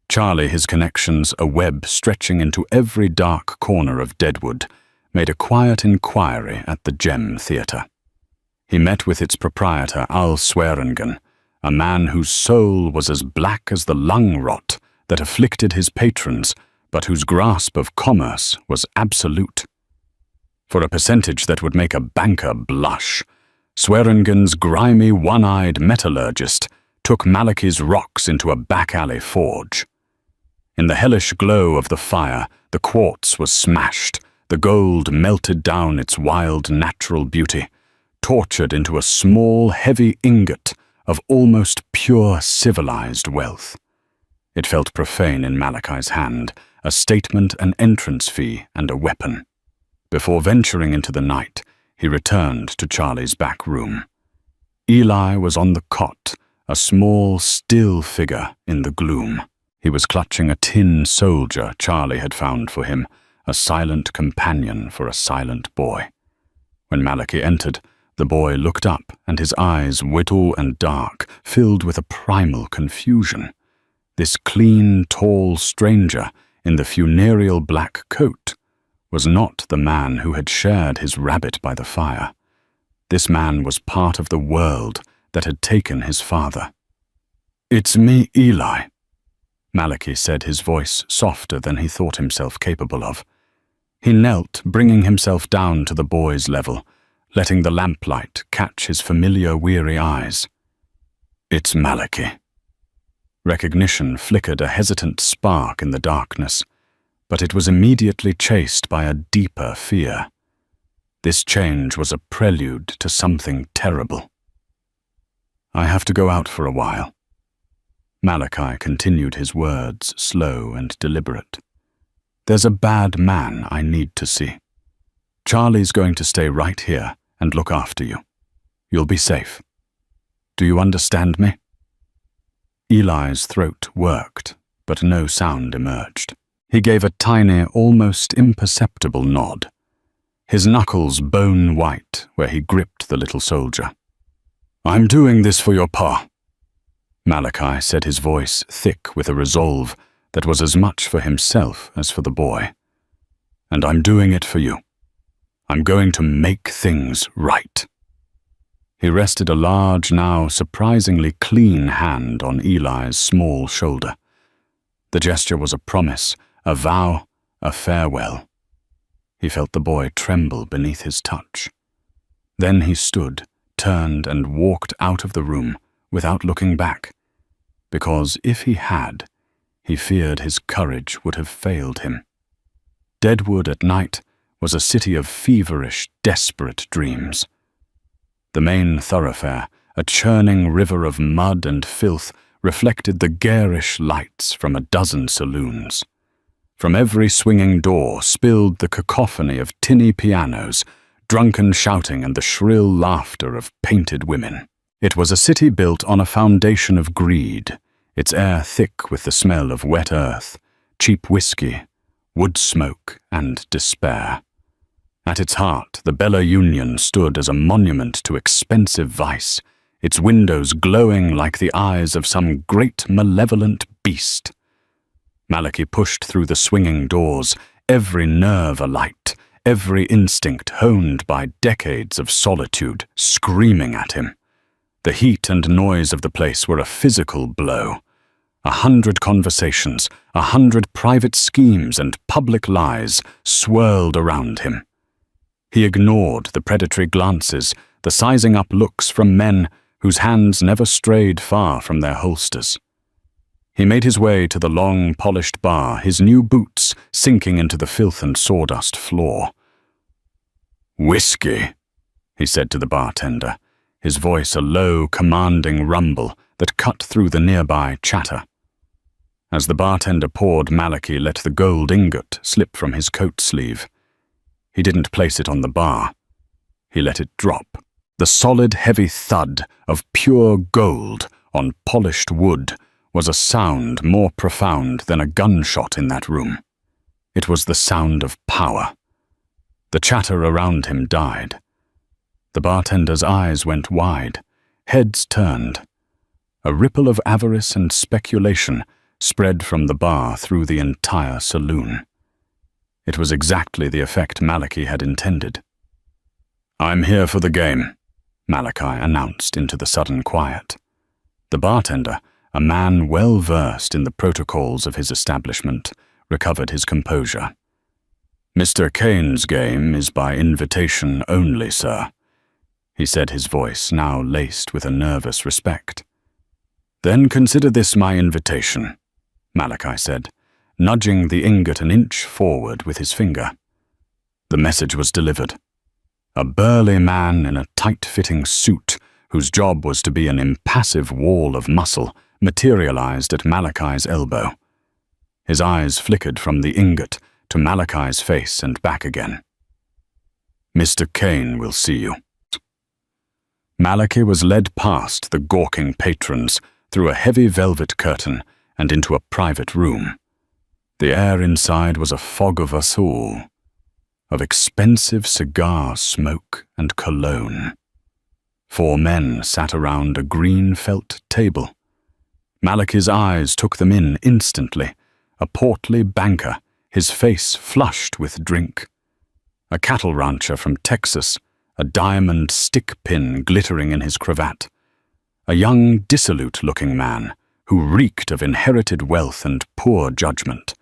Charlie, his connections a web stretching into every dark corner of Deadwood, made a quiet inquiry at the Gem Theatre. He met with its proprietor, Al Swearingen, a man whose soul was as black as the lung rot that afflicted his patrons, but whose grasp of commerce was absolute. For a percentage that would make a banker blush, Swearingen's grimy, one-eyed metallurgist took Malachi's rocks into a back-alley forge. In the hellish glow of the fire, the quartz was smashed, the gold melted down its wild natural beauty, tortured into a small, heavy ingot of almost pure civilized wealth. It felt profane in Malachi's hand, a statement, an entrance fee, and a weapon. Before venturing into the night, he returned to Charlie's back room. Eli was on the cot, a small, still figure in the gloom. He was clutching a tin soldier Charlie had found for him, a silent companion for a silent boy. When Malachi entered, the boy looked up, and his eyes, whittle and dark, filled with a primal confusion. This clean, tall stranger in the funereal black coat was not the man who had shared his rabbit by the fire. This man was part of the world that had taken his father. "It's me, Eli," Malachi said, his voice softer than he thought himself capable of. He knelt, bringing himself down to the boy's level, letting the lamplight catch his familiar, weary eyes. "It's Malachi." Recognition flickered a hesitant spark in the darkness, but it was immediately chased by a deeper fear. This change was a prelude to something terrible. "I have to go out for a while." Malachi continued his words, slow and deliberate. "There's a bad man I need to see. Charlie's going to stay right here and look after you. You'll be safe. Do you understand me?" Eli's throat worked, but no sound emerged. He gave a tiny, almost imperceptible nod, his knuckles bone white where he gripped the little soldier. "I'm doing this for your pa," Malachi said, his voice thick with a resolve that was as much for himself as for the boy. "And I'm doing it for you. I'm going to make things right." He rested a large, now surprisingly clean hand on Eli's small shoulder. The gesture was a promise, a vow, a farewell. He felt the boy tremble beneath his touch. Then he stood, turned, and walked out of the room without looking back, because if he had, he feared his courage would have failed him. Deadwood at night was a city of feverish, desperate dreams. The main thoroughfare, a churning river of mud and filth, reflected the garish lights from a dozen saloons. From every swinging door spilled the cacophony of tinny pianos, drunken shouting, and the shrill laughter of painted women. It was a city built on a foundation of greed, its air thick with the smell of wet earth, cheap whiskey, wood smoke, and despair. At its heart, the Bella Union stood as a monument to expensive vice, its windows glowing like the eyes of some great malevolent beast. Malachi pushed through the swinging doors, every nerve alight, every instinct honed by decades of solitude screaming at him. The heat and noise of the place were a physical blow. 100 conversations, 100 private schemes and public lies swirled around him. He ignored the predatory glances, the sizing-up looks from men whose hands never strayed far from their holsters. He made his way to the long, polished bar, his new boots sinking into the filth and sawdust floor. "Whiskey," he said to the bartender, his voice a low, commanding rumble that cut through the nearby chatter. As the bartender poured, Malachi let the gold ingot slip from his coat sleeve. He didn't place it on the bar. He let it drop. The solid, heavy thud of pure gold on polished wood was a sound more profound than a gunshot in that room. It was the sound of power. The chatter around him died. The bartender's eyes went wide, heads turned. A ripple of avarice and speculation spread from the bar through the entire saloon. It was exactly the effect Malachi had intended. "I'm here for the game," Malachi announced into the sudden quiet. The bartender, a man well versed in the protocols of his establishment, recovered his composure. "Mr. Kane's game is by invitation only, sir," he said, his voice now laced with a nervous respect. "Then consider this my invitation," Malachi said, nudging the ingot an inch forward with his finger. The message was delivered. A burly man in a tight-fitting suit, whose job was to be an impassive wall of muscle, materialized at Malachi's elbow. His eyes flickered from the ingot to Malachi's face and back again. "Mr. Kane will see you." Malachi was led past the gawking patrons, through a heavy velvet curtain and into a private room. The air inside was a fog of azul, of expensive cigar smoke and cologne. 4 men sat around a green felt table. Malachi's eyes took them in instantly. A portly banker, his face flushed with drink. A cattle rancher from Texas, a diamond stick pin glittering in his cravat. A young, dissolute-looking man who reeked of inherited wealth and poor judgment.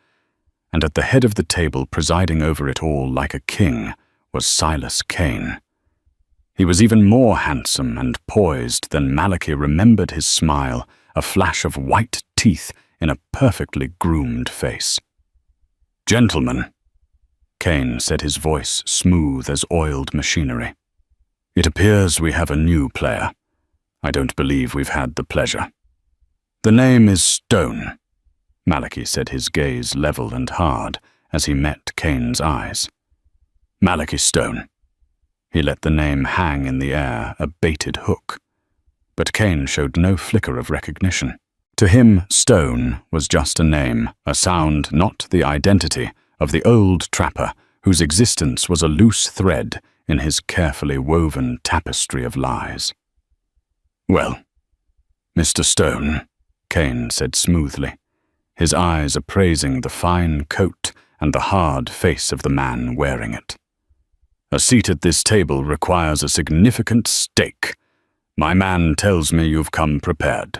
And at the head of the table, presiding over it all like a king, was Silas Kane. He was even more handsome and poised than Malachi remembered his smile, a flash of white teeth in a perfectly groomed face. "Gentlemen," Kane said, his voice smooth as oiled machinery, "it appears we have a new player. I don't believe we've had the pleasure." "The name is Stone," Malachi said, his gaze level and hard as he met Kane's eyes. "Malachi Stone." He let the name hang in the air, a baited hook. But Kane showed no flicker of recognition. To him, Stone was just a name, a sound, not the identity, of the old trapper whose existence was a loose thread in his carefully woven tapestry of lies. "Well, Mr. Stone," Kane said smoothly, his eyes appraising the fine coat and the hard face of the man wearing it. "A seat at this table requires a significant stake. My man tells me you've come prepared."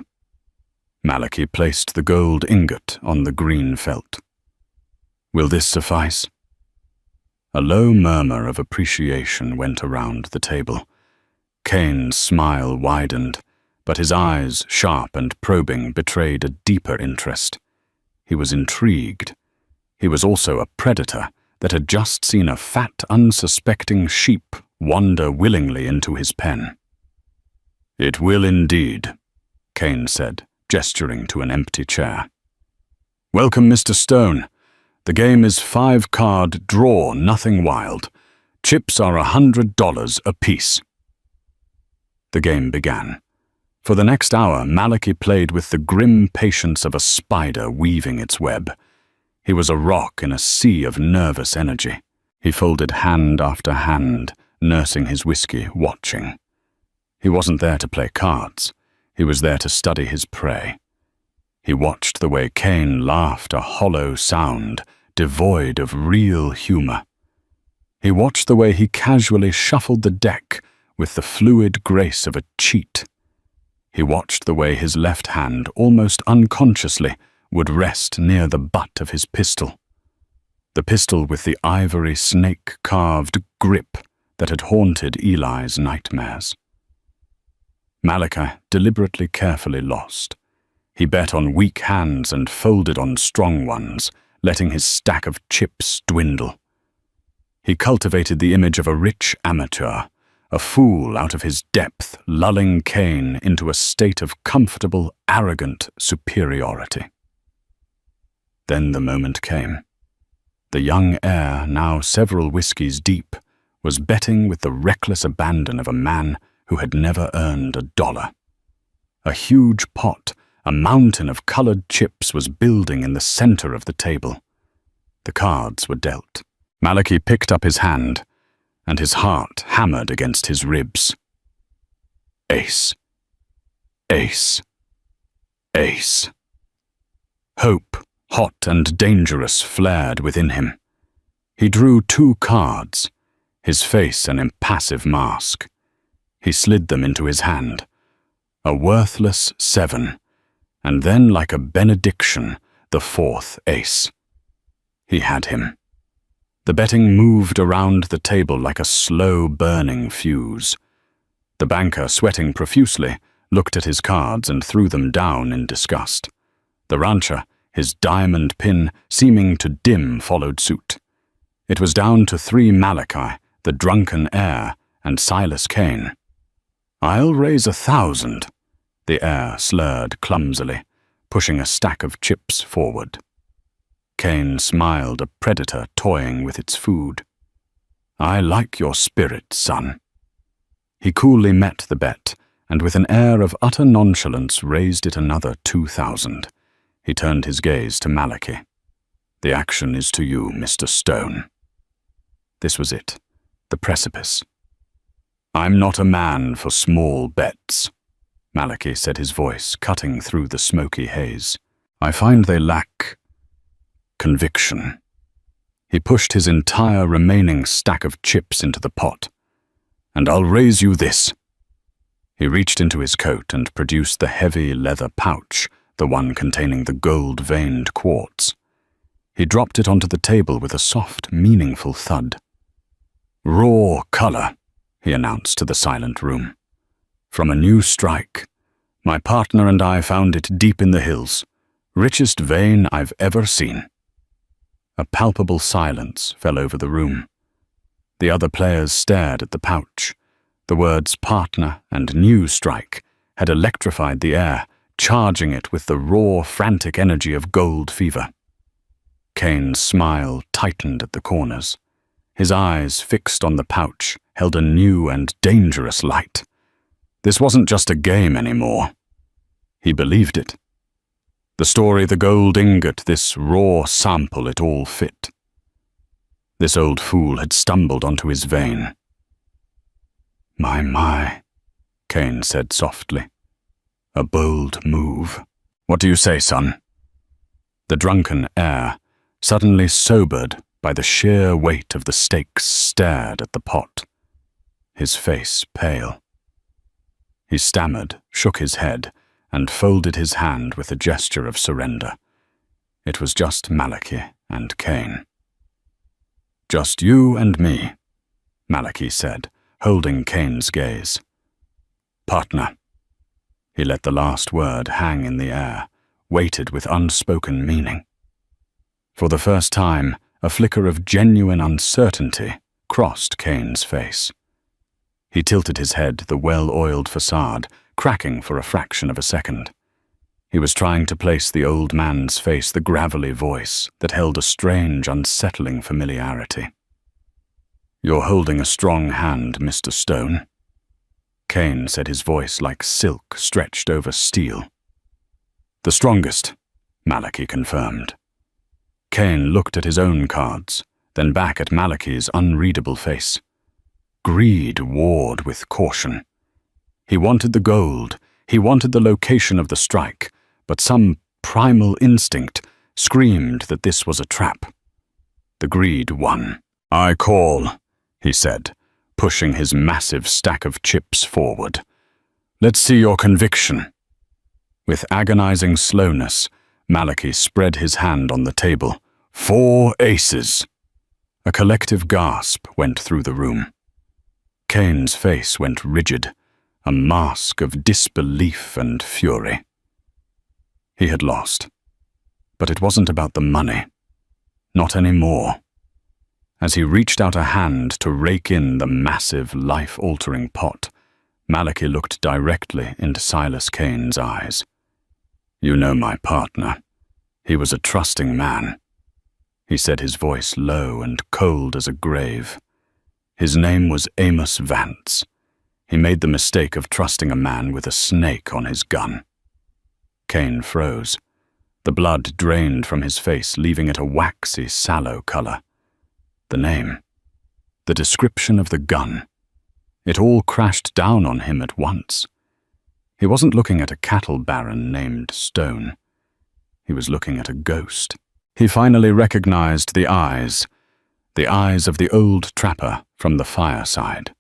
Malachi placed the gold ingot on the green felt. "Will this suffice?" A low murmur of appreciation went around the table. Kane's smile widened, but his eyes, sharp and probing, betrayed a deeper interest. He was intrigued. He was also a predator that had just seen a fat, unsuspecting sheep wander willingly into his pen. "It will indeed," Kane said, gesturing to an empty chair. "Welcome, Mr. Stone. The game is 5-card draw, nothing wild. Chips are $100 apiece." The game began. For the next hour, Malachi played with the grim patience of a spider weaving its web. He was a rock in a sea of nervous energy. He folded hand after hand, nursing his whiskey, watching. He wasn't there to play cards. He was there to study his prey. He watched the way Kane laughed a hollow sound, devoid of real humor. He watched the way he casually shuffled the deck with the fluid grace of a cheat. He watched the way his left hand, almost unconsciously, would rest near the butt of his pistol. The pistol with the ivory snake-carved grip that had haunted Eli's nightmares. Malachi deliberately carefully lost. He bet on weak hands and folded on strong ones, letting his stack of chips dwindle. He cultivated the image of a rich amateur, a fool out of his depth, lulling Kane into a state of comfortable, arrogant superiority. Then the moment came. The young heir, now several whiskies deep, was betting with the reckless abandon of a man who had never earned $1. A huge pot, a mountain of colored chips, was building in the center of the table. The cards were dealt. Malachi picked up his hand, and his heart hammered against his ribs. Ace. Ace. Ace. Hope, hot and dangerous, flared within him. He drew 2 cards, his face an impassive mask. He slid them into his hand. A worthless 7, and then, like a benediction, the 4th ace. He had him. The betting moved around the table like a slow-burning fuse. The banker, sweating profusely, looked at his cards and threw them down in disgust. The rancher, his diamond pin seeming to dim, followed suit. It was down to 3 Malachi, the drunken heir, and Silas Kane. "I'll raise 1,000, the heir slurred clumsily, pushing a stack of chips forward. Kane smiled, a predator toying with its food. "I like your spirit, son." He coolly met the bet, and with an air of utter nonchalance raised it another 2,000. He turned his gaze to Malachi. "The action is to you, Mr. Stone." This was it, the precipice. "I'm not a man for small bets," Malachi said, his voice cutting through the smoky haze. "I find they lack conviction." He pushed his entire remaining stack of chips into the pot. "And I'll raise you this." He reached into his coat and produced the heavy leather pouch, the one containing the gold-veined quartz. He dropped it onto the table with a soft, meaningful thud. "Raw color," he announced to the silent room. "From a new strike. My partner and I found it deep in the hills. Richest vein I've ever seen." A palpable silence fell over the room. The other players stared at the pouch. The words partner and new strike had electrified the air, charging it with the raw, frantic energy of gold fever. Kane's smile tightened at the corners. His eyes, fixed on the pouch, held a new and dangerous light. This wasn't just a game anymore. He believed it. The story, the gold ingot, this raw sample, it all fit. This old fool had stumbled onto his vein. My, Kane said softly. "A bold move. What do you say, son?" The drunken heir, suddenly sobered by the sheer weight of the stakes, stared at the pot, his face pale. He stammered, shook his head, and folded his hand with a gesture of surrender. It was just Malachi and Kane. "Just you and me," Malachi said, holding Kane's gaze. "Partner." He let the last word hang in the air, waited with unspoken meaning. For the first time, a flicker of genuine uncertainty crossed Kane's face. He tilted his head, the well-oiled facade cracking for a fraction of a second. He was trying to place the old man's face, the gravelly voice that held a strange, unsettling familiarity. "You're holding a strong hand, Mr. Stone," Kane said, his voice like silk stretched over steel. "The strongest," Malachi confirmed. Kane looked at his own cards, then back at Malachi's unreadable face. Greed warred with caution. He wanted the gold, he wanted the location of the strike, but some primal instinct screamed that this was a trap. The greed won. "I call," he said, pushing his massive stack of chips forward. "Let's see your conviction." With agonizing slowness, Malachi spread his hand on the table. 4 aces. A collective gasp went through the room. Kane's face went rigid, a mask of disbelief and fury. He had lost. But it wasn't about the money. Not anymore. As he reached out a hand to rake in the massive, life-altering pot, Malachi looked directly into Silas Kane's eyes. "You know my partner. He was a trusting man," he said, his voice low and cold as a grave. "His name was Amos Vance. He made the mistake of trusting a man with a snake on his gun. Cain froze. The blood drained from his face, leaving it a waxy, sallow color. The name. The description of the gun. It all crashed down on him at once. He wasn't looking at a cattle baron named Stone. He was looking at a ghost. He finally recognized the eyes of the old trapper from the fireside.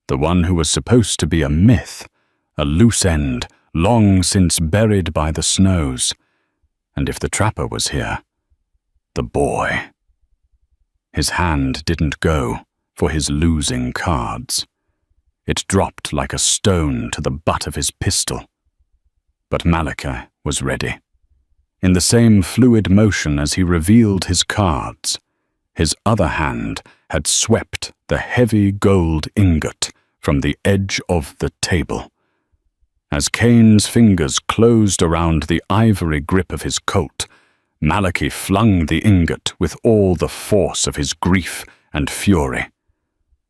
The one who was supposed to be a myth, a loose end, long since buried by the snows. And if the trapper was here, the boy. His hand didn't go for his losing cards. It dropped like a stone to the butt of his pistol. But Malachi was ready. In the same fluid motion as he revealed his cards, his other hand had swept the heavy gold ingot from the edge of the table. As Cain's fingers closed around the ivory grip of his coat, Malachi flung the ingot with all the force of his grief and fury.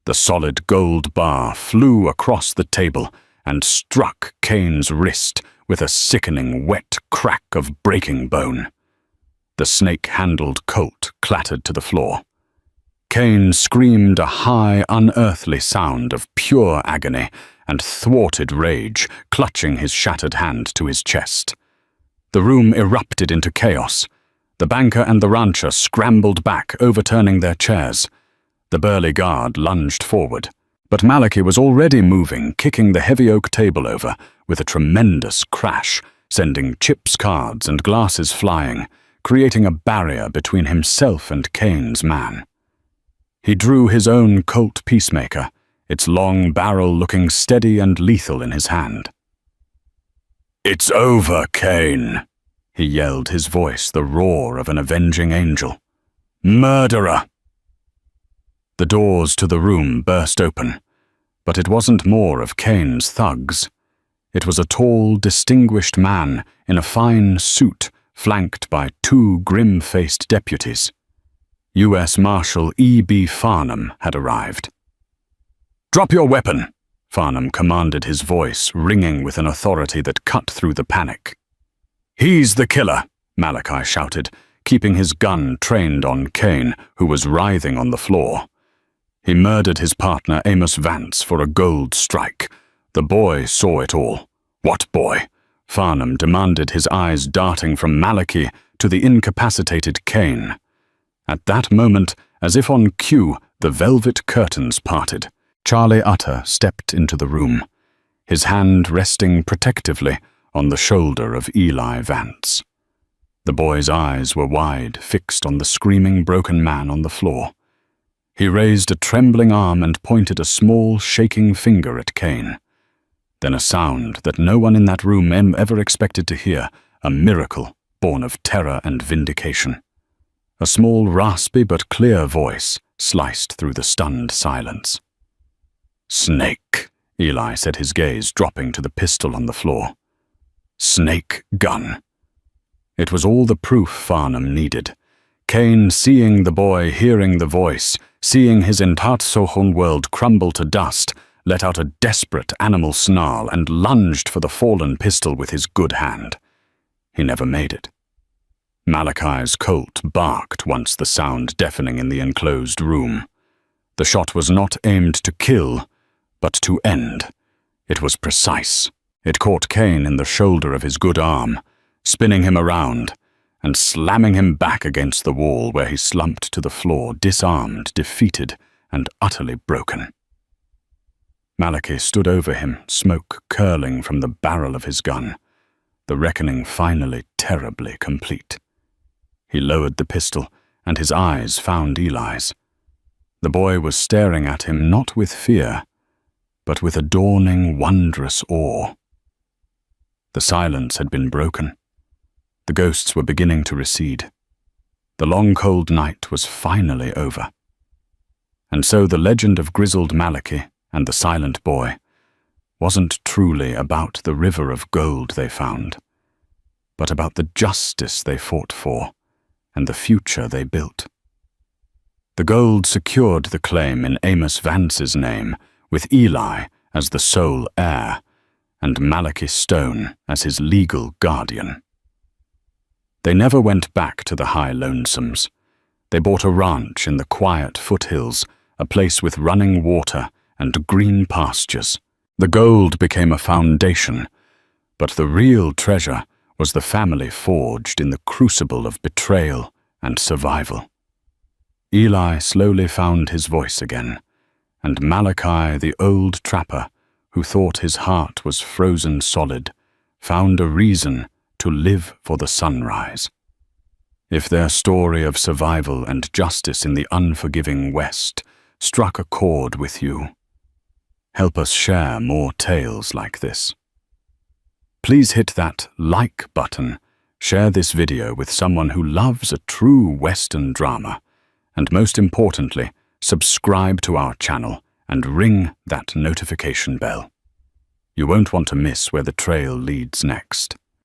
The solid gold bar flew across the table and struck Cain's wrist with a sickening wet crack of breaking bone. The snake-handled colt clattered to the floor. Cain screamed a high, unearthly sound of pure agony and thwarted rage, clutching his shattered hand to his chest. The room erupted into chaos. The banker and the rancher scrambled back, overturning their chairs. The burly guard lunged forward, but Malachi was already moving, kicking the heavy oak table over with a tremendous crash, sending chips, cards, and glasses flying, creating a barrier between himself and Cain's man. He drew his own Colt Peacemaker, its long barrel looking steady and lethal in his hand. "It's over, Cain," he yelled, his voice the roar of an avenging angel. "Murderer!" The doors to the room burst open, but it wasn't more of Cain's thugs. It was a tall, distinguished man in a fine suit, flanked by two grim-faced deputies. U.S. Marshal E.B. Farnham had arrived. "Drop your weapon," Farnham commanded, his voice ringing with an authority that cut through the panic. "He's the killer," Malachi shouted, keeping his gun trained on Cain, who was writhing on the floor. He murdered his partner Amos Vance for a gold strike. The boy saw it all. "What boy?" Farnham demanded, his eyes darting from Malachi to the incapacitated Cain. At that moment, as if on cue, the velvet curtains parted. Charlie Utter stepped into the room, his hand resting protectively on the shoulder of Eli Vance. The boy's eyes were wide, fixed on the screaming, broken man on the floor. He raised a trembling arm and pointed a small, shaking finger at Cain. Then a sound that no one in that room ever expected to hear, a miracle born of terror and vindication. A small, raspy but clear voice sliced through the stunned silence. "Snake," Eli said, his gaze dropping to the pistol on the floor. "Snake gun." It was all the proof Farnham needed. Cain, seeing the boy, hearing the voice, seeing his Entartsohun world crumble to dust, let out a desperate animal snarl and lunged for the fallen pistol with his good hand. He never made it. Malachi's Colt barked once the sound deafening in the enclosed room. The shot was not aimed to kill, but to end. It was precise. It caught Cain in the shoulder of his good arm, spinning him around and slamming him back against the wall, where he slumped to the floor, disarmed, defeated, and utterly broken. Malachi stood over him, smoke curling from the barrel of his gun, the reckoning finally terribly complete. He lowered the pistol, and his eyes found Eli's. The boy was staring at him not with fear, but with a dawning, wondrous awe. The silence had been broken. The ghosts were beginning to recede. The long, cold night was finally over. And so the legend of Grizzled Malachi and the silent boy wasn't truly about the river of gold they found, but about the justice they fought for and the future they built. The gold secured the claim in Amos Vance's name, with Eli as the sole heir, and Malachi Stone as his legal guardian. They never went back to the High Lonesomes. They bought a ranch in the quiet foothills, a place with running water and green pastures. The gold became a foundation, but the real treasure was the family forged in the crucible of betrayal and survival. Eli slowly found his voice again, and Malachi, the old trapper, who thought his heart was frozen solid, found a reason to live for the sunrise. If their story of survival and justice in the unforgiving West struck a chord with you, help us share more tales like this. Please hit that like button, share this video with someone who loves a true Western drama, and most importantly, subscribe to our channel and ring that notification bell. You won't want to miss where the trail leads next.